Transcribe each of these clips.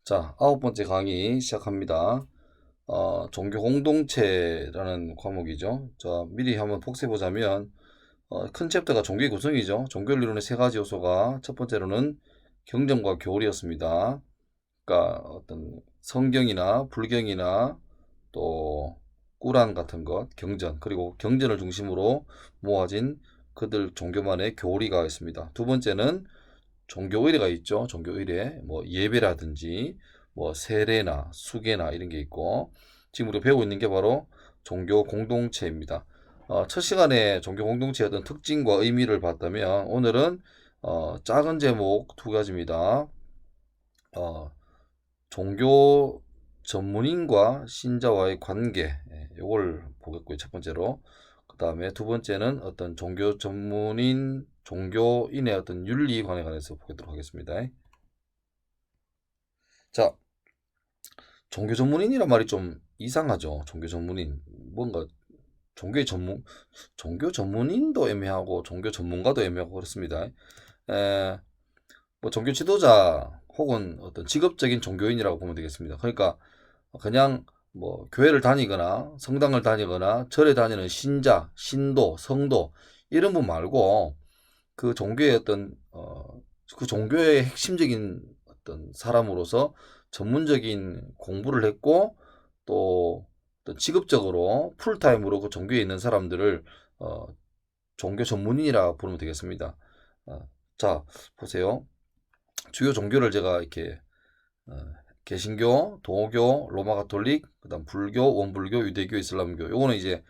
자, 9번째 강의 시작합니다. 종교 공동체라는 과목이죠. 자, 미리 한번 복습해 보자면, 큰 챕터가 종교의 구성이죠. 종교 이론의 세 가지 요소가 첫 번째로는 경전과 교리였습니다. 그러니까 어떤 성경이나 불경이나 또 꾸란 같은 것, 경전, 그리고 경전을 중심으로 모아진 그들 종교만의 교리가 있습니다. 두 번째는 종교 의례가 있죠. 종교 의례, 뭐 예배라든지 뭐 세례나 수계나 이런 게 있고 지금 우리가 배우고 있는 게 바로 종교 공동체입니다. 첫 시간에 종교 공동체의 어떤 특징과 의미를 봤다면 오늘은 작은 제목 두 가지입니다. 어, 종교 전문인과 신자와의 관계, 이걸 보겠고요. 첫 번째로. 그 다음에 두 번째는 어떤 종교 전문인, 종교인의 어떤 윤리관에 관해서 보도록 하겠습니다. 자, 종교 전문인이란 말이 좀 이상하죠. 종교 전문인. 뭔가 종교의 전문, 종교 전문인도 애매하고 종교 전문가도 애매하고 그렇습니다. 에, 뭐 종교 지도자 혹은 어떤 직업적인 종교인이라고 보면 되겠습니다. 그러니까 그냥 뭐 교회를 다니거나 성당을 다니거나 절에 다니는 신자, 신도, 성도 이런 분 말고 그 종교의 어떤 그 종교의 핵심적인 어떤 사람으로서 전문적인 공부를 했고 또 어떤 직업적으로 풀타임으로 그 종교에 있는 사람들을 어, 종교 전문인이라 부르면 되겠습니다. 자, 보세요. 주요 종교를 제가 이렇게 어, 개신교, 동교, 로마 가톨릭, 그다음 불교, 원불교, 유대교, 이슬람교. 요거는 이제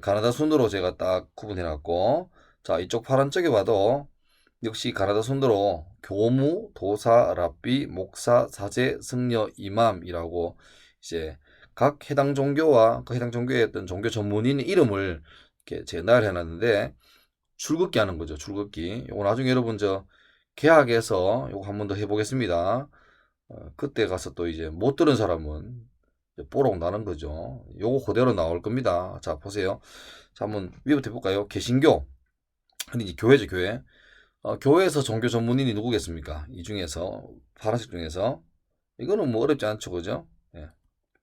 가나다 순으로 제가 딱 구분해 놨고, 자, 이쪽 파란 쪽에 봐도 역시 가나다 순으로 교무, 도사, 랍비, 목사, 사제, 승려, 이맘이라고 이제 각 해당 종교와 그 해당 종교의 어떤 종교 전문인 이름을 이렇게 제가 나열해 놨는데 출긋기 하는 거죠. 출긋기. 요거 나중에 여러분 저 개학에서 요거 한 번 더 해보겠습니다. 그때 가서 또 이제 못 들은 사람은 뽀록 나는 거죠. 요거 그대로 나올 겁니다. 자, 보세요. 자, 한번 위부터 해볼까요? 개신교. 근데 이제 교회죠, 교회. 교회에서 종교 전문인이 누구겠습니까? 이 중에서, 파란색 중에서. 이거는 뭐 어렵지 않죠, 그죠? 예.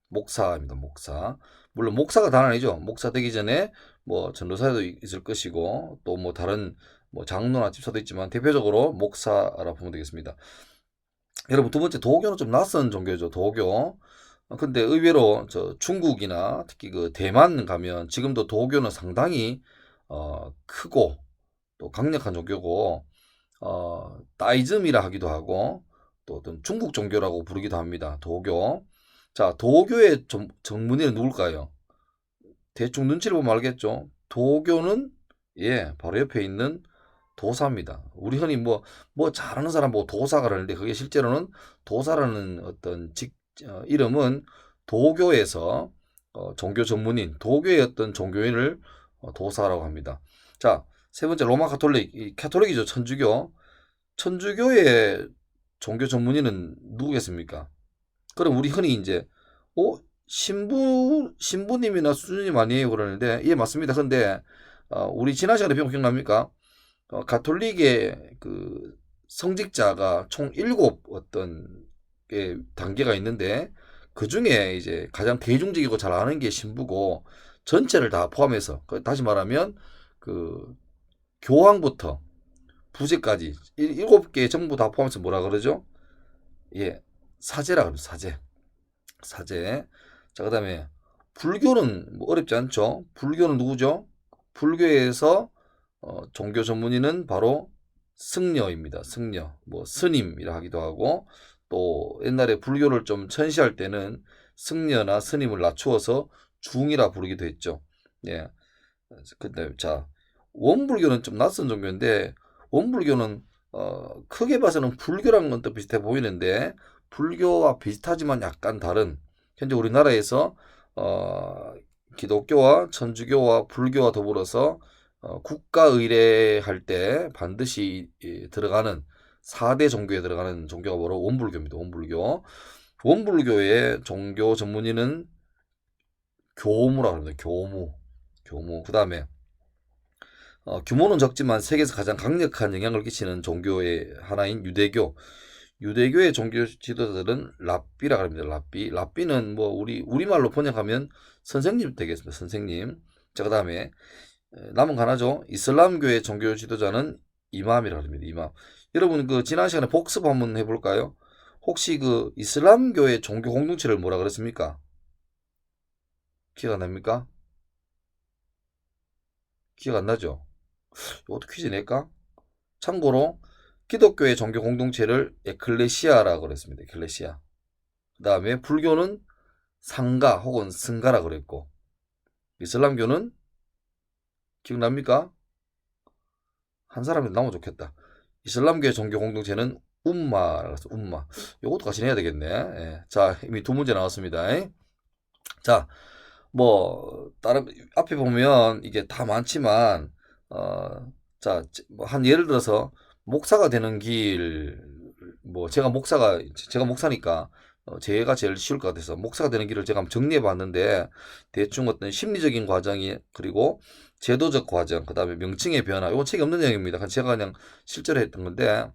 목사입니다, 목사. 물론 목사가 다 아니죠. 목사 되기 전에 뭐 전도사도 있을 것이고, 또 뭐 다른 뭐 장로나 집사도 있지만, 대표적으로 목사라 보면 되겠습니다. 여러분 두 번째 도교는 좀 낯선 종교죠. 도교. 근데 의외로 저 중국이나 특히 그 대만 가면 지금도 도교는 상당히 크고 또 강력한 종교고 따이즘이라 하기도 하고 또 어떤 중국 종교라고 부르기도 합니다. 도교. 자, 도교의 전문의는 누굴까요? 대충 눈치를 보면 알겠죠. 도교는 바로 옆에 있는 도사입니다. 우리 흔히 뭐 잘하는 사람 보고 도사가 그러는데 그게 실제로는 도사라는 어떤 이름은 도교에서 종교 전문인, 도교의 어떤 종교인을 도사라고 합니다. 자, 세 번째 로마 가톨릭, 이 카톨릭이죠. 천주교. 천주교의 종교 전문인은 누구겠습니까? 그럼 우리 흔히 이제 신부님이나 수녀님 아니에요 그러는데 예 맞습니다. 근데 우리 지난 시간에 배운 거 기억납니까? 가톨릭의 그 성직자가 총 일곱 어떤 게 단계가 있는데 그 중에 이제 가장 대중적이고 잘 아는 게 신부고 전체를 다 포함해서 다시 말하면 그 교황부터 부제까지 일곱 개 전부 다 포함해서 뭐라 그러죠? 예, 사제라 그러죠. 사제. 사제. 자, 그다음에 불교는 뭐 어렵지 않죠. 불교는 누구죠? 불교에서 종교 전문의는 바로 승려입니다. 승려. 뭐 스님이라 하기도 하고 또 옛날에 불교를 좀 천시할 때는 승려나 스님을 낮추어서 중이라 부르기도 했죠. 예. 근데 자, 원불교는 좀 낯선 종교인데 원불교는 크게 봐서는 불교랑 건 또 비슷해 보이는데 불교와 비슷하지만 약간 다른 현재 우리나라에서 어, 기독교와 천주교와 불교와 더불어서 국가 의례할 때 반드시 들어가는 4대 종교에 들어가는 종교가 바로 원불교입니다. 원불교. 원불교의 종교 전문의는 교무라고 합니다. 교무. 교무. 그다음에 규모는 적지만 세계에서 가장 강력한 영향을 끼치는 종교의 하나인 유대교. 유대교의 종교 지도자들은 랍비라 합니다. 랍비. 랍비는 뭐 우리말로 번역하면 선생님 되겠습니다. 선생님. 자, 그다음에 남은 하나죠. 이슬람교의 종교 지도자는 이맘이라 합니다. 이맘. 여러분 그 지난 시간에 복습 한번 해볼까요? 혹시 그 이슬람교의 종교 공동체를 뭐라 그랬습니까? 기억 안 납니까? 기억 안 나죠? 이것도 퀴즈 낼까? 참고로 기독교의 종교 공동체를 에클레시아라고 그랬습니다. 에클레시아. 그 다음에 불교는 상가 혹은 승가라 그랬고, 이슬람교는 기억납니까? 한 사람이 나오면 좋겠다. 이슬람교의 종교 공동체는 움마라고 해서 움마. 요것도 같이 내야 되겠네. 예. 자, 이미 두 문제 나왔습니다. 자, 뭐 다른 앞에 보면 이게 다 많지만 자, 뭐한 예를 들어서 목사가 되는 길, 뭐 제가 목사니까 제가 제일 쉬울 것 같아서 목사가 되는 길을 제가 한번 정리해 봤는데, 대충 어떤 심리적인 과정이, 그리고 제도적 과정, 그 다음에 명칭의 변화, 이건 책이 없는 내용입니다. 제가 그냥 실제로 했던 건데,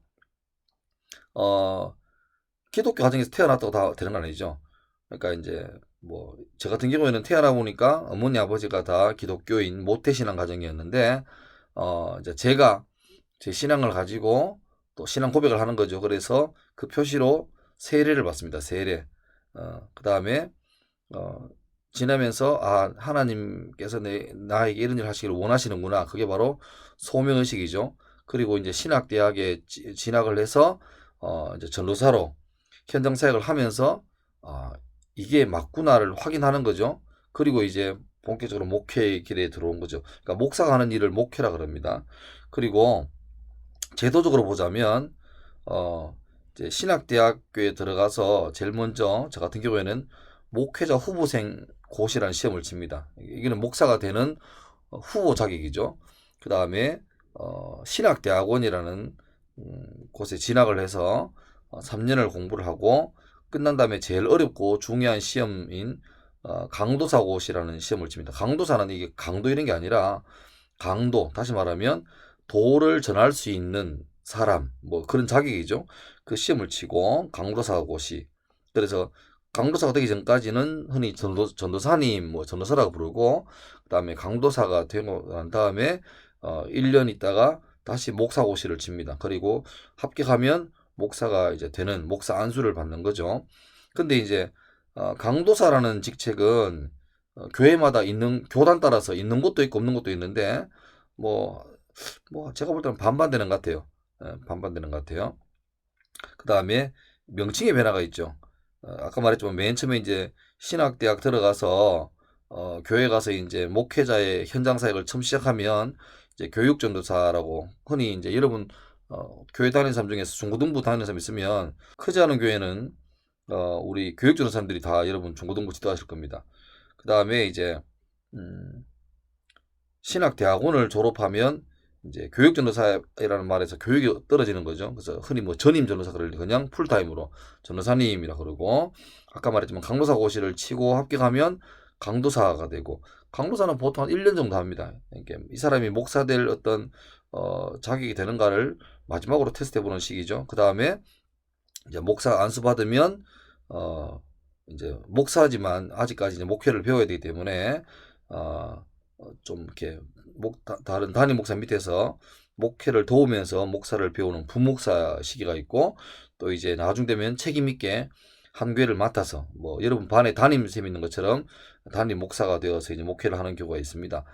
기독교 가정에서 태어났다고 다 되는 건 아니죠. 그러니까 이제 뭐 저 같은 경우에는 태어나 보니까 어머니 아버지가 다 기독교인 모태신앙 가정이었는데, 이제 제가 제 신앙을 가지고 또 신앙 고백을 하는 거죠. 그래서 그 표시로 세례를 받습니다. 세례. 그 다음에 지나면서 하나님께서 나에게 이런 일을 하시기를 원하시는구나. 그게 바로 소명의식이죠. 그리고 이제 신학대학에 진학을 해서 이제 전도사로 현장 사역을 하면서 이게 맞구나를 확인하는 거죠. 그리고 이제 본격적으로 목회의 길에 들어온 거죠. 그러니까 목사가 하는 일을 목회라 그럽니다. 그리고 제도적으로 보자면 이제 신학대학교에 들어가서 제일 먼저 저 같은 경우에는 목회자 후보생 고시라는 시험을 칩니다. 이거는 목사가 되는 후보 자격이죠. 그 다음에 신학대학원이라는 곳에 진학을 해서 3년을 공부를 하고 끝난 다음에 제일 어렵고 중요한 시험인 강도사고시라는 시험을 칩니다. 강도사는 이게 강도 이런 게 아니라 강도, 다시 말하면 도를 전할 수 있는 사람, 뭐 그런 자격이죠. 그 시험을 치고 강도사고시. 그래서 강도사가 되기 전까지는 흔히 전도사님, 뭐 전도사라고 부르고, 그다음에 강도사가 되고 난 다음에 1년 있다가 다시 목사고시를 칩니다. 그리고 합격하면 목사가 이제 되는 목사 안수를 받는 거죠. 근데 이제 강도사라는 직책은 교회마다 있는, 교단 따라서 있는 곳도 있고 없는 곳도 있는데, 뭐 제가 볼 때는 반반 되는 것 같아요. 반반 되는 것 같아요. 그 다음에 명칭의 변화가 있죠. 아까 말했지만 맨 처음에 이제 신학대학 들어가서 교회 가서 이제 목회자의 현장 사역을 처음 시작하면 이제 교육전도사라고, 흔히 이제 여러분 교회 다니는 사람 중에서 중고등부 다니는 사람 있으면 크지 않은 교회는 우리 교육전도사님들이 다 여러분 중고등부 지도하실 겁니다. 그 다음에 이제 신학대학원을 졸업하면 이제 교육전도사라는 말에서 교육이 떨어지는 거죠. 그래서 흔히 뭐 전임 전도사를 그냥 풀타임으로 전도사님이라 그러고, 아까 말했지만 강도사 고시를 치고 합격하면 강도사가 되고, 강도사는 보통 한 1년 정도 합니다. 그러니까 이 사람이 목사 될 어떤 자격이 되는가를 마지막으로 테스트해보는 시기죠. 그 다음에 이제 목사 안수 받으면 이제 목사지만 아직까지 이제 목회를 배워야 되기 때문에 좀 이렇게 다른 담임 목사 밑에서 목회를 도우면서 목사를 배우는 부목사 시기가 있고, 또 이제 나중 되면 책임 있게 한 교회를 맡아서 뭐 여러분 반에 담임쌤 있는 것처럼 담임 목사가 되어서 이제 목회를 하는 경우가 있습니다.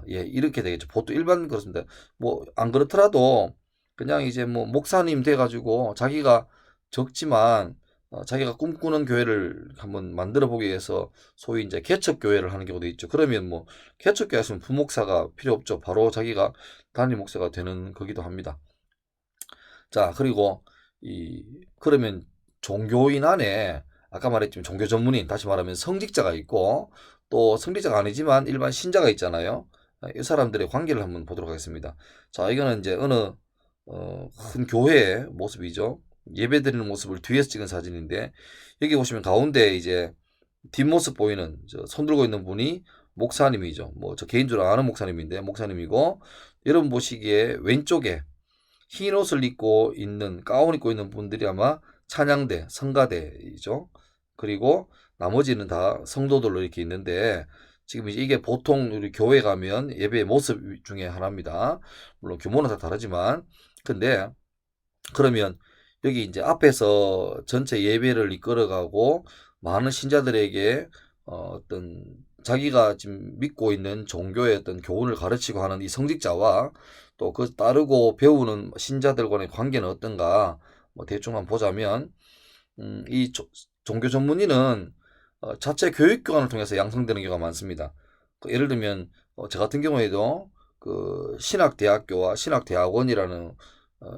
예, 이렇게 되겠죠. 보통 일반 그렇습니다. 뭐 안 그렇더라도 그냥 이제 뭐 목사님 돼가지고 자기가 적지만 자기가 꿈꾸는 교회를 한번 만들어 보기 위해서 소위 이제 개척 교회를 하는 경우도 있죠. 그러면 뭐 개척 교회 하시면 부목사가 필요 없죠. 바로 자기가 담임 목사가 되는 거기도 합니다. 자, 그리고 그러면 종교인 안에 아까 말했지만 종교 전문인, 다시 말하면 성직자가 있고, 또 성직자가 아니지만 일반 신자가 있잖아요. 이 사람들의 관계를 한번 보도록 하겠습니다. 자, 이거는 이제 어느 큰 교회의 모습이죠. 예배 드리는 모습을 뒤에서 찍은 사진인데, 여기 보시면 가운데 이제 뒷모습 보이는 손 들고 있는 분이 목사님이죠. 뭐 저 개인적으로 아는 목사님인데 목사님이고, 여러분 보시기에 왼쪽에 흰 옷을 입고 있는, 가운 입고 있는 분들이 아마 찬양대, 성가대이죠. 그리고 나머지는 다 성도들로 이렇게 있는데, 지금 이게 보통 우리 교회 가면 예배의 모습 중에 하나입니다. 물론 규모는 다 다르지만. 근데 그러면 여기 이제 앞에서 전체 예배를 이끌어가고 많은 신자들에게 어떤 자기가 지금 믿고 있는 종교의 어떤 교훈을 가르치고 하는 이 성직자와 또 그 따르고 배우는 신자들 간의 관계는 어떤가, 뭐 대충 한번 보자면, 이 종교 전문의는 자체 교육기관을 통해서 양성되는 경우가 많습니다. 예를 들면 저 같은 경우에도 그 신학대학교와 신학대학원이라는,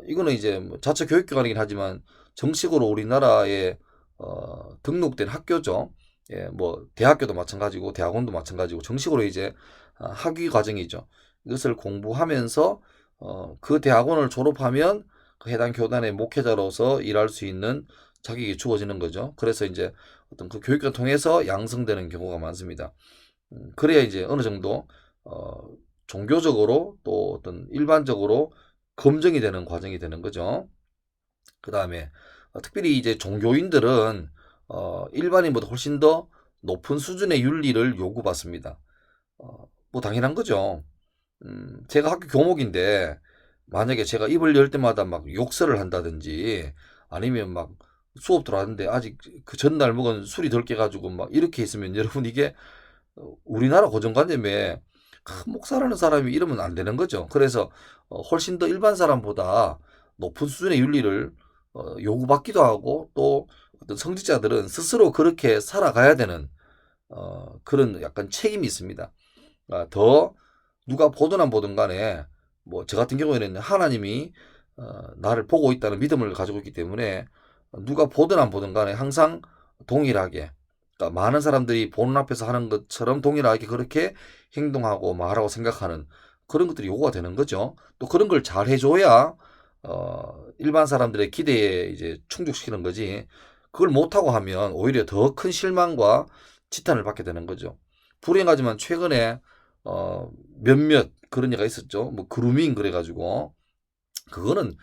이거는 이제 뭐 자체 교육기관이긴 하지만 정식으로 우리나라에 등록된 학교죠. 예, 뭐 대학교도 마찬가지고 대학원도 마찬가지고 정식으로 이제 학위 과정이죠. 이것을 공부하면서 그 대학원을 졸업하면 그 해당 교단의 목회자로서 일할 수 있는 자격이 주어지는 거죠. 그래서 이제 어떤 그 교육을 통해서 양성되는 경우가 많습니다. 그래야 이제 어느 정도 종교적으로 또 어떤 일반적으로 검증이 되는 과정이 되는 거죠. 그 다음에 특별히 이제 종교인들은 일반인보다 훨씬 더 높은 수준의 윤리를 요구받습니다. 뭐 당연한 거죠. 제가 학교 교목인데 만약에 제가 입을 열 때마다 막 욕설을 한다든지 아니면 막 수업 들어왔는데 아직 그 전날 먹은 술이 덜 깨가지고 막 이렇게 있으면 여러분 이게 우리나라 고정관념에 큰 목사라는 사람이 이러면 안 되는 거죠. 그래서 훨씬 더 일반 사람보다 높은 수준의 윤리를 요구받기도 하고 또 어떤 성직자들은 스스로 그렇게 살아가야 되는 그런 약간 책임이 있습니다. 더 누가 보든 안 보든 간에 뭐 저 같은 경우에는 하나님이 나를 보고 있다는 믿음을 가지고 있기 때문에 누가 보든 안 보든 간에 항상 동일하게, 그러니까 많은 사람들이 보는 앞에서 하는 것처럼 동일하게 그렇게 행동하고 말하고 생각하는 그런 것들이 요구가 되는 거죠. 또 그런 걸 잘 해줘야 일반 사람들의 기대에 이제 충족시키는 거지. 그걸 못하고 하면 오히려 더 큰 실망과 지탄을 받게 되는 거죠. 불행하지만 최근에 몇몇 그런 얘가 있었죠. 뭐 그루밍 그래가지고 그거는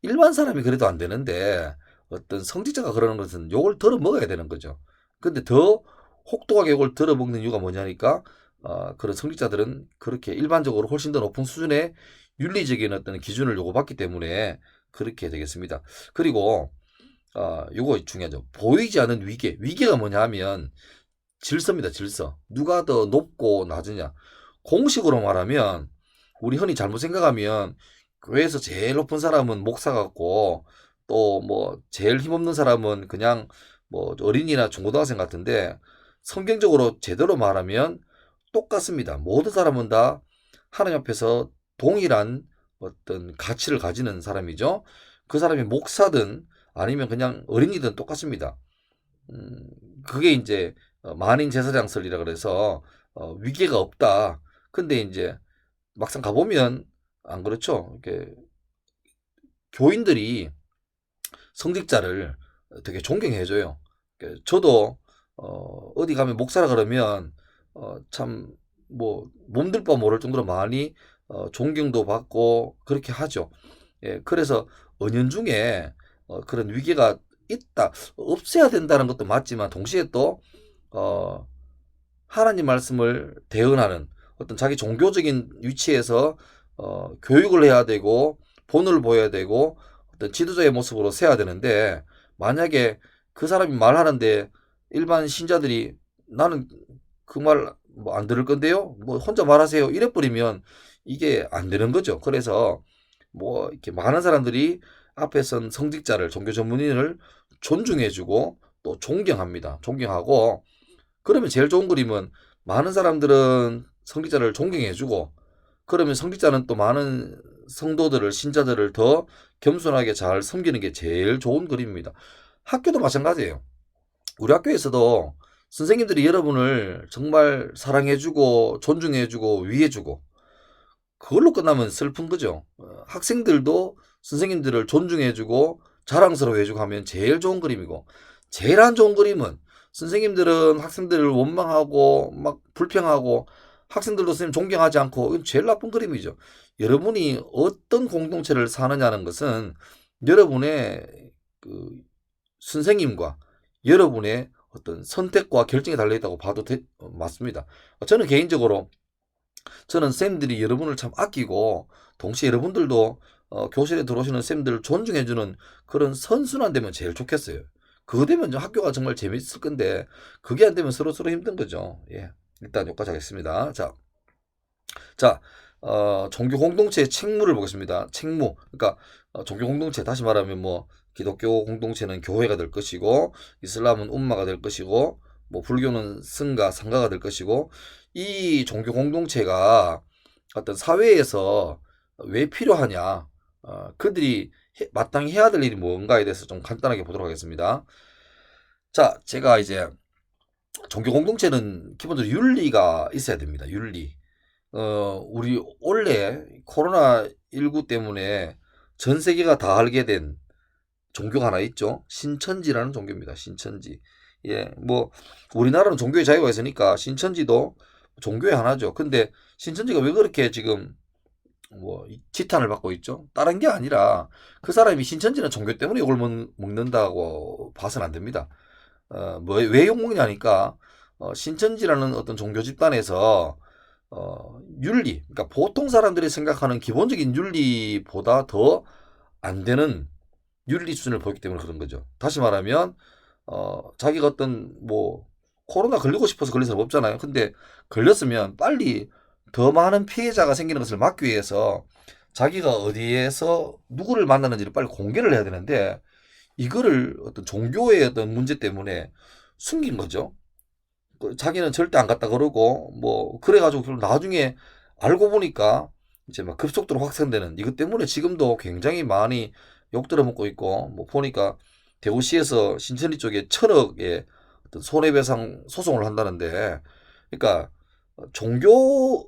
일반 사람이 그래도 안 되는데 어떤 성직자가 그러는 것은 욕을 들어 먹어야 되는 거죠. 근데 더 혹독하게 욕을 들어 먹는 이유가 뭐냐니까 그런 성직자들은 그렇게 일반적으로 훨씬 더 높은 수준의 윤리적인 어떤 기준을 요구받기 때문에 그렇게 되겠습니다. 그리고 요거 중요하죠. 보이지 않는 위계. 위계가 뭐냐 하면 질서입니다. 질서. 누가 더 높고 낮으냐. 공식으로 말하면 우리 흔히 잘못 생각하면 교회에서 제일 높은 사람은 목사 같고 또 뭐 제일 힘없는 사람은 그냥 뭐 어린이나 중고등학생 같은데, 성경적으로 제대로 말하면 똑같습니다. 모든 사람은 다 하나님 앞에서 동일한 어떤 가치를 가지는 사람이죠. 그 사람이 목사든 아니면 그냥 어린이든 똑같습니다. 그게 이제 만인 제사장설이라 그래서 위계가 없다. 근데 이제 막상 가보면 안 그렇죠. 이렇게 교인들이 성직자를 되게 존경해줘요. 저도 어디 가면 목사라 그러면 참 뭐 몸둘 바 모를 정도로 많이 존경도 받고 그렇게 하죠. 예, 그래서 은연중에 그런 위계가 있다, 없애야 된다는 것도 맞지만 동시에 또 어, 하나님 말씀을 대언하는 어떤 자기 종교적인 위치에서 교육을 해야 되고 본을 보여야 되고 어떤 지도자의 모습으로 세야 되는데, 만약에 그 사람이 말하는데 일반 신자들이 나는 그 말 뭐 안 들을 건데요, 뭐 혼자 말하세요 이래 버리면 이게 안 되는 거죠. 그래서 뭐 이렇게 많은 사람들이 앞에 선 성직자를, 종교 전문인을 존중해주고 또 존경합니다. 존경하고 그러면 제일 좋은 그림은 많은 사람들은 성직자를 존경해주고 그러면 성직자는 또 많은 성도들을, 신자들을 더 겸손하게 잘 섬기는 게 제일 좋은 그림입니다. 학교도 마찬가지예요. 우리 학교에서도 선생님들이 여러분을 정말 사랑해주고 존중해주고 위해주고 그걸로 끝나면 슬픈 거죠. 학생들도 선생님들을 존중해주고 자랑스러워해주고 하면 제일 좋은 그림이고, 제일 안 좋은 그림은 선생님들은 학생들을 원망하고 막 불평하고 학생들도 선생님 존경하지 않고 이건 제일 나쁜 그림이죠. 여러분이 어떤 공동체를 사느냐는 것은 여러분의 그 선생님과 여러분의 어떤 선택과 결정에 달려있다고 봐도 맞습니다. 저는 개인적으로 저는 쌤들이 여러분을 참 아끼고 동시에 여러분들도 교실에 들어오시는 쌤들을 존중해주는 그런 선순환 되면 제일 좋겠어요. 그거 되면 학교가 정말 재밌을 건데 그게 안 되면 서로 힘든 거죠. 예, 일단 여기까지 하겠습니다. 자, 종교 공동체의 책무를 보겠습니다. 책무. 그러니까 종교 공동체 다시 말하면 뭐 기독교 공동체는 교회가 될 것이고 이슬람은 움마가 될 것이고 뭐 불교는 승가, 상가가 될 것이고 이 종교 공동체가 어떤 사회에서 왜 필요하냐, 그들이 마땅히 해야 될 일이 뭔가에 대해서 좀 간단하게 보도록 하겠습니다. 자, 제가 이제 종교 공동체는 기본적으로 윤리가 있어야 됩니다. 윤리. 우리 원래 코로나19 때문에 전 세계가 다 알게 된 종교가 하나 있죠. 신천지라는 종교입니다. 신천지. 예, 뭐 우리나라는 종교의 자유가 있으니까 신천지도 종교의 하나죠. 근데 신천지가 왜 그렇게 지금 뭐 지탄을 받고 있죠? 다른 게 아니라 그 사람이 신천지는 종교 때문에 욕을 먹는다고 봐서는 안 됩니다. 왜 욕먹냐니까 신천지라는 어떤 종교 집단에서 윤리, 그러니까 보통 사람들이 생각하는 기본적인 윤리보다 더 안 되는 윤리 수준을 보였기 때문에 그런 거죠. 다시 말하면 자기가 어떤 뭐 코로나 걸리고 싶어서 걸린 사람 없잖아요. 근데 걸렸으면 빨리 더 많은 피해자가 생기는 것을 막기 위해서 자기가 어디에서 누구를 만나는지를 빨리 공개를 해야 되는데 이거를 어떤 종교의 어떤 문제 때문에 숨긴 거죠. 자기는 절대 안 갔다 그러고 뭐 그래가지고 나중에 알고 보니까 이제 막 급속도로 확산되는 이것 때문에 지금도 굉장히 많이 욕 들어먹고 있고 뭐 보니까 대구시에서 신천지 쪽에 1,000억의 어떤 손해배상 소송을 한다는데 그러니까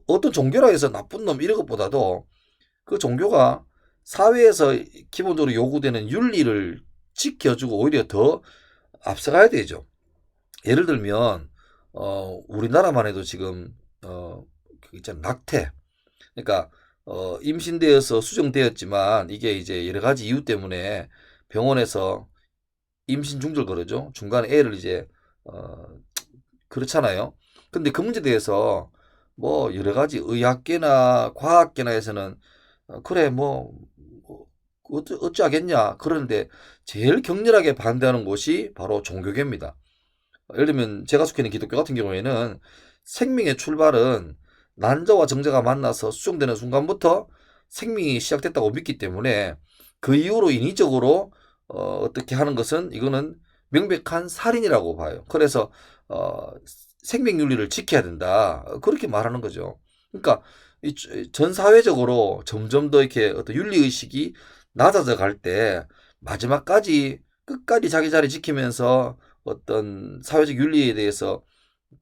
어떤 종교라 해서 나쁜 놈 이런 것보다도 그 종교가 사회에서 기본적으로 요구되는 윤리를 지켜주고 오히려 더 앞서가야 되죠. 예를 들면 우리나라만 해도 지금 그 있잖아 낙태. 그러니까 임신되어서 수정되었지만 이게 이제 여러 가지 이유 때문에 병원에서 임신 중절 거르죠. 중간에 애를 이제 그렇잖아요. 근데 그 문제에 대해서 뭐 여러 가지 의학계나 과학계나에서는 그래 뭐 어찌하겠냐 그러는데 제일 격렬하게 반대하는 곳이 바로 종교계입니다. 예를 들면 제가 속해 있는 기독교 같은 경우에는 생명의 출발은 난자와 정자가 만나서 수정되는 순간부터 생명이 시작됐다고 믿기 때문에 그 이후로 인위적으로 어떻게 하는 것은 이거는 명백한 살인이라고 봐요. 그래서 생명윤리를 지켜야 된다. 그렇게 말하는 거죠. 그러니까 전 사회적으로 점점 더 이렇게 어떤 윤리의식이 낮아져 갈 때 마지막까지 끝까지 자기 자리 지키면서 어떤 사회적 윤리에 대해서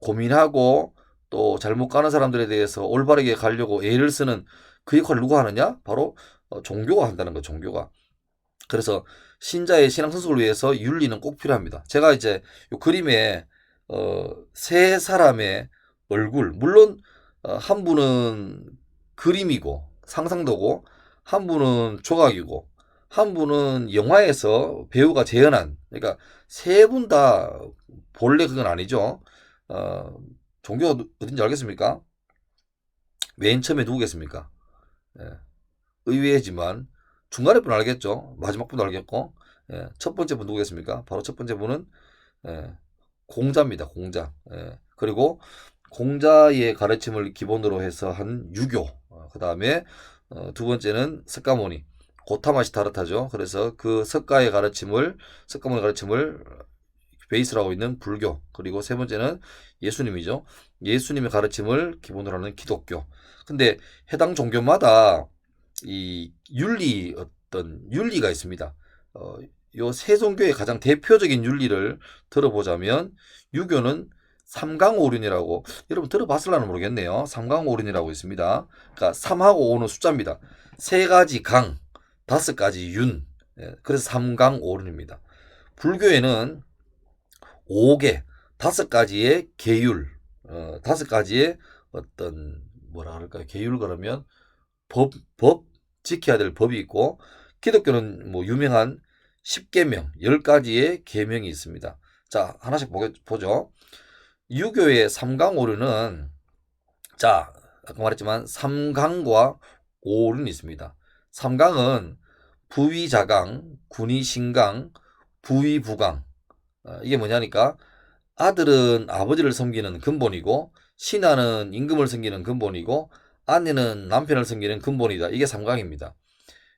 고민하고 또 잘못 가는 사람들에 대해서 올바르게 가려고 애를 쓰는 그 역할을 누가 하느냐? 바로 종교가 한다는 거죠. 종교가. 그래서 신자의 신앙 성숙을 위해서 윤리는 꼭 필요합니다. 제가 이제 이 그림에 세 사람의 얼굴, 물론 한 분은 그림이고 상상도고 한 분은 조각이고 한 분은 영화에서 배우가 재현한, 그러니까 세 분 다 본래 그건 아니죠. 종교가 어딘지 알겠습니까? 맨 처음에 누구겠습니까? 예, 의외지만 중간에 분 알겠죠. 마지막 분 알겠고, 예, 첫 번째 분 누구겠습니까? 바로 첫 번째 분은 예, 공자입니다. 공자. 예, 그리고 공자의 가르침을 기본으로 해서 한 유교. 그 다음에 두 번째는 석가모니. 고타마시 타르타죠. 그래서 그 석가모니 가르침을 베이스로 하고 있는 불교. 그리고 세 번째는 예수님이죠. 예수님의 가르침을 기본으로 하는 기독교. 근데 해당 종교마다 이 어떤 윤리가 있습니다. 요 세 종교의 가장 대표적인 윤리를 들어보자면 유교는 삼강오륜이라고, 여러분 들어봤을라는 모르겠네요. 삼강오륜이라고 있습니다. 그러니까 3하고 5는 숫자입니다. 세 가지 강, 다섯 가지 윤. 그래서 삼강오륜입니다. 불교에는 5개, 다섯 가지의 계율, 다섯 가지의 어떤 뭐라 그럴까요? 계율 그러면 법 지켜야 될 법이 있고, 기독교는 뭐 유명한 10계명 10가지의 계명이 있습니다. 자, 하나씩 보죠. 유교의 삼강오륜은, 자, 아까 말했지만 삼강과 오륜이 있습니다. 삼강은 부위자강, 군위신강, 부위부강. 이게 뭐냐니까, 아들은 아버지를 섬기는 근본이고, 신하는 임금을 섬기는 근본이고, 아내는 남편을 섬기는 근본이다. 이게 삼강입니다.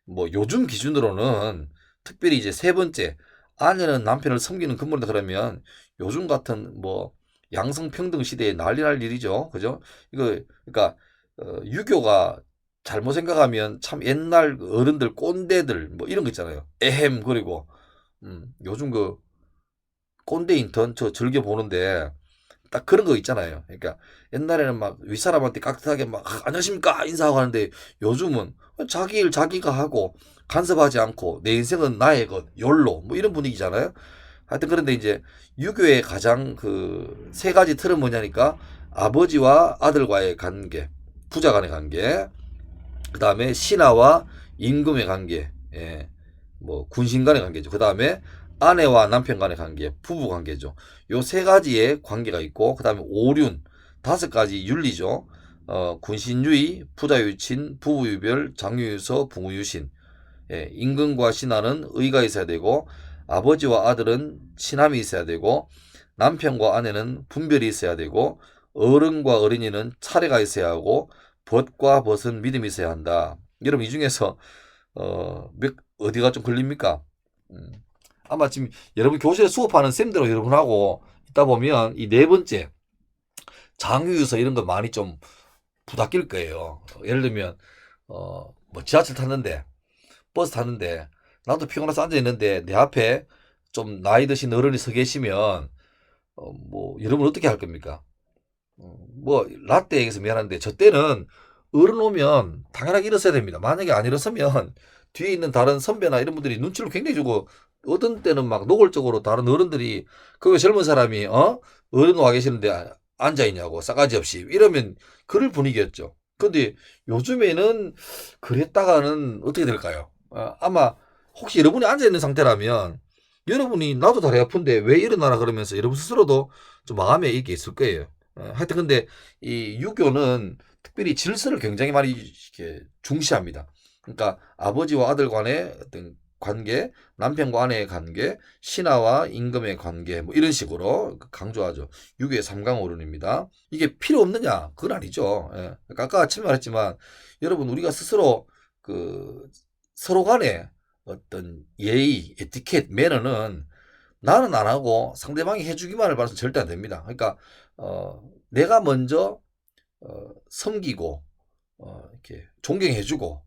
뭐 요즘 기준으로는 특별히 이제 세 번째, 아내는 남편을 섬기는 근본이다 그러면 요즘 같은 뭐 양성평등 시대에 난리 날 일이죠. 그죠? 이거 그러니까 유교가 잘못 생각하면 참 옛날 어른들 꼰대들 뭐 이런 거 있잖아요. 에헴. 그리고 요즘 그 꼰대 인턴 저 즐겨 보는데 딱 그런 거 있잖아요. 그러니까 옛날에는 막 윗사람한테 깍듯하게 막 안녕하십니까 인사하고 하는데, 요즘은 자기 일 자기가 하고 간섭하지 않고 내 인생은 나의 것 욜로 뭐 이런 분위기잖아요. 하여튼 그런데 이제 유교의 가장 그 세 가지 틀은 뭐냐니까, 아버지와 아들과의 관계, 부자 간의 관계, 그 다음에 신하와 임금의 관계, 예, 뭐 군신 간의 관계죠. 그 다음에 아내와 남편 간의 관계, 부부 관계죠. 요 세 가지의 관계가 있고, 그 다음에 오륜, 5가지 윤리죠. 군신유의, 부자유친, 부부유별, 장유유서, 붕우유신. 예, 임금과 신하는 의가 있어야 되고, 아버지와 아들은 친함이 있어야 되고, 남편과 아내는 분별이 있어야 되고, 어른과 어린이는 차례가 있어야 하고, 벗과 벗은 믿음이 있어야 한다. 여러분 이 중에서 어디가 좀 걸립니까? 음, 아마 지금 여러분 교실에 수업하는 쌤들하고 여러분하고 있다 보면 이 네 번째 장유유서 이런 거 많이 좀 부닥길 거예요. 예를 들면 뭐 지하철 탔는데, 버스 탔는데 나도 피곤해서 앉아 있는데 내 앞에 좀 나이 드신 어른이 서 계시면 뭐 여러분 어떻게 할 겁니까? 뭐 라떼 얘기해서 미안한데 저 때는 어른 오면 당연하게 일어서야 됩니다. 만약에 안 일어서면 뒤에 있는 다른 선배나 이런 분들이 눈치를 굉장히 주고, 어떤 때는 막 노골적으로 다른 어른들이 그 젊은 사람이 어른 와 계시는데 앉아 있냐고 싸가지 없이 이러면 그럴 분위기였죠. 근데 요즘에는 그랬다가는 어떻게 될까요? 아마 혹시 여러분이 앉아 있는 상태라면 여러분이 나도 다리 아픈데 왜 일어나라 그러면서 여러분 스스로도 좀 마음에 이게 있을 거예요. 하여튼 근데 이 유교는 특별히 질서를 굉장히 많이 이렇게 중시합니다. 그러니까 아버지와 아들 간의 어떤 관계, 남편과 아내의 관계, 신하와 임금의 관계, 뭐 이런 식으로 강조하죠. 유교의 삼강오륜입니다. 이게 필요 없느냐? 그건 아니죠. 예. 그러니까 아까 아침에 말했지만 여러분 우리가 스스로 그 서로 간에 어떤 예의, 에티켓, 매너는 나는 안 하고 상대방이 해주기만을 바라서 절대 안 됩니다. 그러니까 내가 먼저 섬기고 이렇게 존경해주고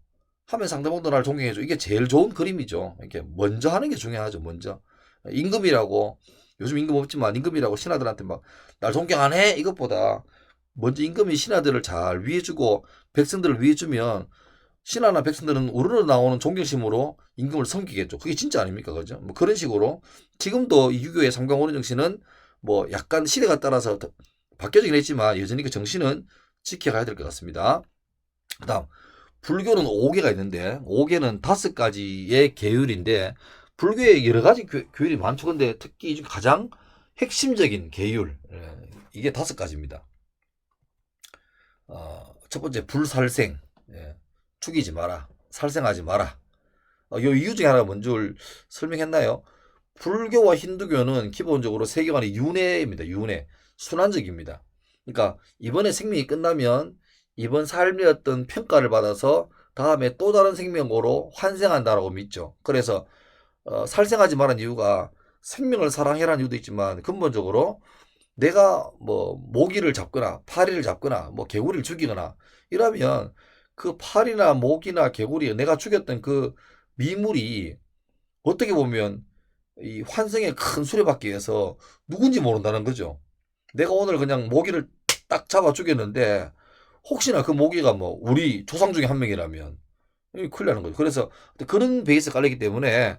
하면 상대방도 나를 존경해줘. 이게 제일 좋은 그림이죠. 이렇게 먼저 하는 게 중요하죠. 먼저 임금이라고, 요즘 임금 없지만 임금이라고 신하들한테 막 날 존경 안 해? 이것보다 먼저 임금이 신하들을 잘 위해주고 백성들을 위해주면 신하나 백성들은 우러러 나오는 존경심으로 임금을 섬기겠죠. 그게 진짜 아닙니까? 그죠? 뭐 그런 식으로 지금도 이 유교의 삼강오륜 정신은 뭐 약간 시대가 따라서 바뀌어지긴 했지만 여전히 그 정신은 지켜가야 될 것 같습니다. 그 다음, 불교는 5개가 있는데 5개는 5가지의 계율인데, 불교에 여러 가지 교율이 많죠. 근데 특히 가장 핵심적인 계율, 이게 5가지입니다. 첫 번째 불살생, 죽이지 마라, 살생하지 마라. 요 이유 중에 하나가 뭔 줄 설명했나요? 불교와 힌두교는 기본적으로 세계관이 윤회입니다. 윤회, 순환적입니다. 그러니까 이번에 생명이 끝나면 이번 삶의 어떤 평가를 받아서 다음에 또 다른 생명으로 환생한다라고 믿죠. 그래서 살생하지 말라는 이유가 생명을 사랑해라는 이유도 있지만, 근본적으로 내가 뭐 모기를 잡거나 파리를 잡거나 뭐 개구리를 죽이거나 이러면 그 파리나 모기나 개구리, 내가 죽였던 그 미물이 어떻게 보면 이 환생의 큰 수레바퀴 에서 누군지 모른다는 거죠. 내가 오늘 그냥 모기를 딱 잡아 죽였는데 혹시나 그 모기가 뭐 우리 조상 중에 한 명이라면 큰일 나는 거죠. 그래서 그런 베이스 깔리기 때문에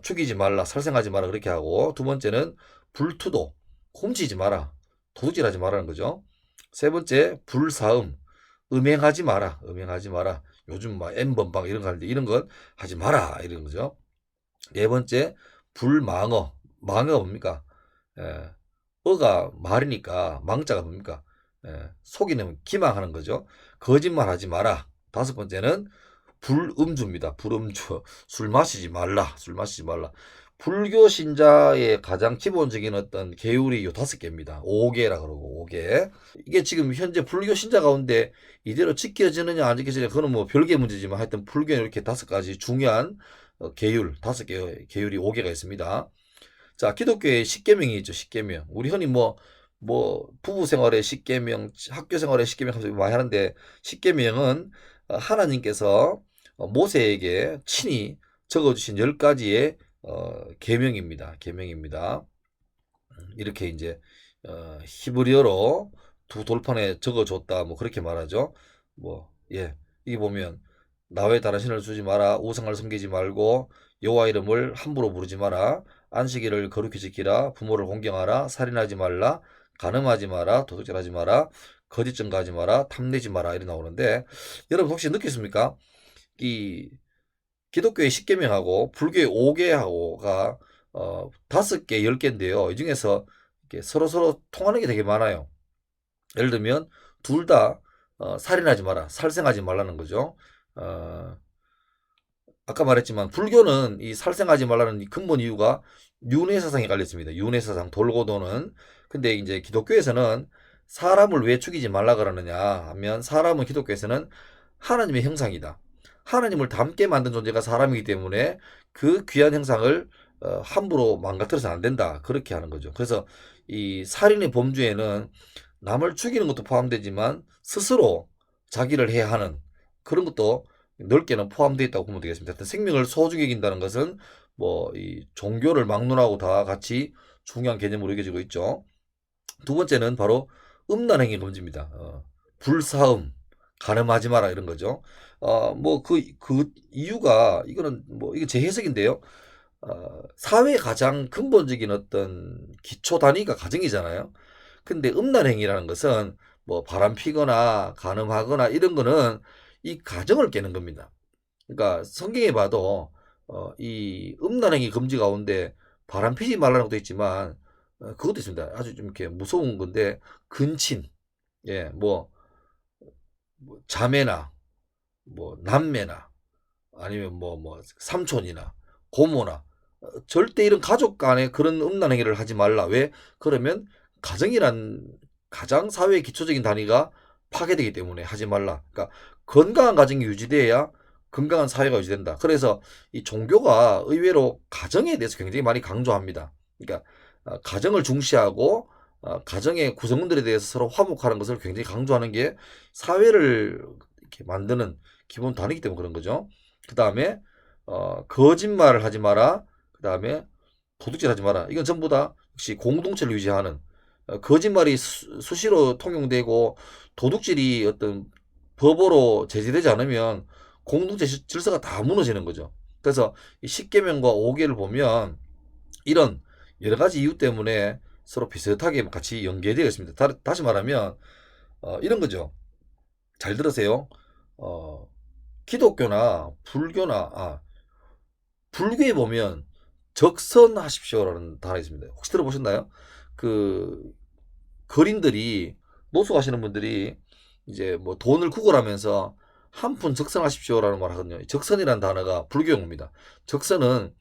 죽이지 말라, 살생하지 마라 그렇게 하고, 두 번째는 불투도, 훔치지 마라, 도둑질하지 말라는 거죠. 세 번째, 불사음. 음행하지 마라. 음행하지 마라. 요즘 막 N번방 이런 거 하는데 이런 건 하지 마라. 이런 거죠. 네 번째, 불망어. 망어가 뭡니까? 예, 어가 말이니까 망자가 뭡니까? 속이는 기망하는 거죠. 거짓말 하지 마라. 다섯 번째는 불음주입니다. 불음주. 술 마시지 말라. 술 마시지 말라. 불교 신자의 가장 기본적인 어떤 계율이 요 다섯 개입니다. 5개라 그러고 5개. 이게 지금 현재 불교 신자 가운데 이대로 지켜지느냐 안 지켜지느냐 그거는 뭐 별개의 문제지만 하여튼 불교는 이렇게 다섯 가지 중요한 계율, 다섯 개 계율이 5개가 있습니다. 자, 기독교의 십계명이 있죠. 십계명. 우리 흔히 뭐 부부 생활의 십계명, 학교 생활의 십계명 하면서 많이 하는데 십계명은 하나님께서 모세에게 친히 적어주신 10가지의 계명입니다. 계명입니다. 이렇게 이제 히브리어로 두 돌판에 적어줬다. 뭐 그렇게 말하죠. 뭐 예, 이게 보면 나 외에 다른 신을 두지 마라. 우상을 섬기지 말고 여호와 이름을 함부로 부르지 마라. 안식일을 거룩히 지키라. 부모를 공경하라. 살인하지 말라. 간음하지 마라. 도둑질하지 마라. 거짓 증거하지 마라. 탐내지 마라. 이렇게 나오는데 여러분 혹시 느끼십니까? 이 기독교의 10계명하고 불교의 5계하고가 5개, 10개인데요. 이 중에서 이렇게 서로 통하는 게 되게 많아요. 예를 들면 둘 다 살인하지 마라, 살생하지 말라는 거죠. 어, 아까 말했지만 불교는 이 살생하지 말라는 근본 이유가 윤회사상에 깔려 있습니다. 윤회사상 돌고 도는. 근데 이제 기독교에서는 사람을 왜 죽이지 말라 그러느냐 하면 사람은 기독교에서는 하나님의 형상이다. 하나님을 닮게 만든 존재가 사람이기 때문에 그 귀한 형상을 함부로 망가뜨려서는 안 된다. 그렇게 하는 거죠. 그래서 이 살인의 범주에는 남을 죽이는 것도 포함되지만 스스로 자기를 해야 하는 그런 것도 넓게는 포함되어 있다고 보면 되겠습니다. 하여튼 생명을 소중히 여긴다는 것은 뭐 이 종교를 막론하고 다 같이 중요한 개념으로 여겨지고 있죠. 두 번째는 바로 음란행위 금지입니다. 불사음, 간음하지 마라 이런 거죠. 뭐 그 이유가 이거는 뭐 이게 제 해석인데요. 사회의 가장 근본적인 어떤 기초 단위가 가정이잖아요. 근데 음란행위라는 것은 뭐 바람 피거나 간음하거나 이런 거는 이 가정을 깨는 겁니다. 그러니까 성경에 봐도 이 음란행위 금지 가운데 바람 피지 말라는 것도 있지만 그것도 있습니다. 아주 좀 이렇게 무서운 건데 근친, 예, 뭐 자매나 뭐 남매나 아니면 뭐 삼촌이나 고모나 절대 이런 가족 간에 그런 음란 행위를 하지 말라. 왜? 그러면 가정이란 가장 사회의 기초적인 단위가 파괴되기 때문에 하지 말라. 그러니까 건강한 가정이 유지돼야 건강한 사회가 유지된다. 그래서 이 종교가 의외로 가정에 대해서 굉장히 많이 강조합니다. 그러니까 가정을 중시하고 가정의 구성원들에 대해서 서로 화목하는 것을 굉장히 강조하는 게 사회를 이렇게 만드는 기본 단위이기 때문에 그런 거죠. 그 다음에 거짓말을 하지 마라. 그 다음에 도둑질 하지 마라. 이건 전부 다 역시 공동체를 유지하는 거짓말이 수시로 통용되고 도둑질이 어떤 법으로 제재되지 않으면 공동체 질서가 다 무너지는 거죠. 그래서 이 10계명과 5계를 보면 이런 여러 가지 이유 때문에 서로 비슷하게 같이 연계되어 있습니다. 다시 말하면 이런 거죠. 잘 들으세요. 기독교나 불교나 불교에 보면 적선하십시오라는 단어가 있습니다. 혹시 들어보셨나요? 그 거린들이 노숙하시는 분들이 이제 뭐 돈을 구걸하면서 한 푼 적선하십시오라는 말 하거든요. 적선이라는 단어가 불교 용어입니다. 적선은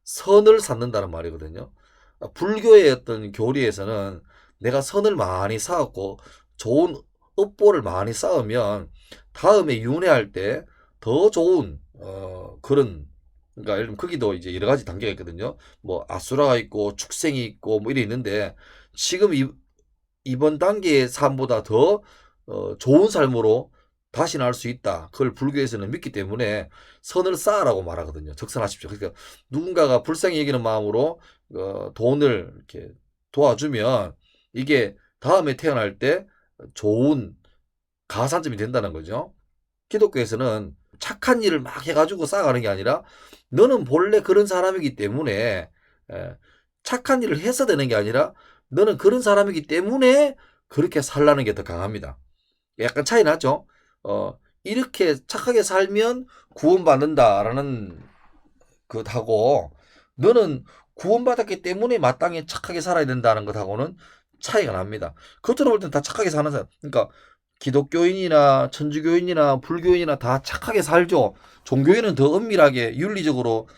선을 쌓는다는 말이거든요. 불교의 어떤 교리에서는 내가 선을 많이 쌓았고 좋은 업보를 많이 쌓으면 다음에 윤회할 때 더 좋은 그런 그러니까 예를 들면 거기도 이제 여러 가지 단계가 있거든요. 뭐 아수라가 있고 축생이 있고 뭐 이래 있는데 지금 이번 단계의 삶보다 더 좋은 삶으로 다시 나올 수 있다. 그걸 불교에서는 믿기 때문에 선을 쌓으라고 말하거든요. 적선하십시오. 그러니까 누군가가 불쌍히 여기는 마음으로 돈을 이렇게 도와주면 이게 다음에 태어날 때 좋은 가산점이 된다는 거죠. 기독교에서는 착한 일을 막 해가지고 쌓아가는 게 아니라 너는 본래 그런 사람이기 때문에 착한 일을 해서 되는 게 아니라 너는 그런 사람이기 때문에 그렇게 살라는 게 더 강합니다. 약간 차이 나죠? 이렇게 착하게 살면 구원받는다라는 것하고 너는 구원받았기 때문에 마땅히 착하게 살아야 된다는 것하고는 차이가 납니다. 겉으로 볼 땐 다 착하게 사는 사람. 그러니까 기독교인이나 천주교인이나 불교인이나 다 착하게 살죠. 종교인은 더 엄밀하게 윤리적으로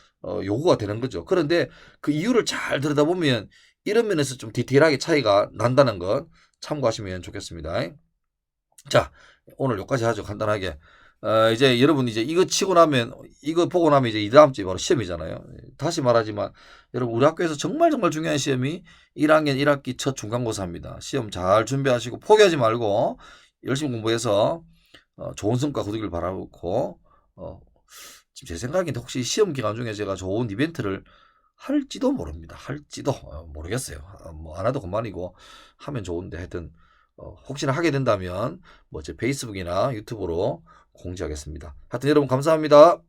요구가 되는 거죠. 그런데 그 이유를 잘 들여다보면 이런 면에서 좀 디테일하게 차이가 난다는 것 참고하시면 좋겠습니다. 자, 오늘 여기까지 하죠. 간단하게. 이제 여러분 이제 이거 치고 나면 이거 보고 나면 이제 이 다음 주에 바로 시험이잖아요. 다시 말하지만 여러분 우리 학교에서 정말 중요한 시험이 1학년 1학기 첫 중간고사입니다. 시험 잘 준비하시고 포기하지 말고 열심히 공부해서 좋은 성과 거두길 바라고 지금 제 생각인데 혹시 시험 기간 중에 제가 좋은 이벤트를 할지도 모릅니다. 할지도 모르겠어요. 뭐 안 해도 그만이고 하면 좋은데 하여튼 혹시나 하게 된다면 뭐 제 페이스북이나 유튜브로 공지하겠습니다. 하여튼 여러분 감사합니다.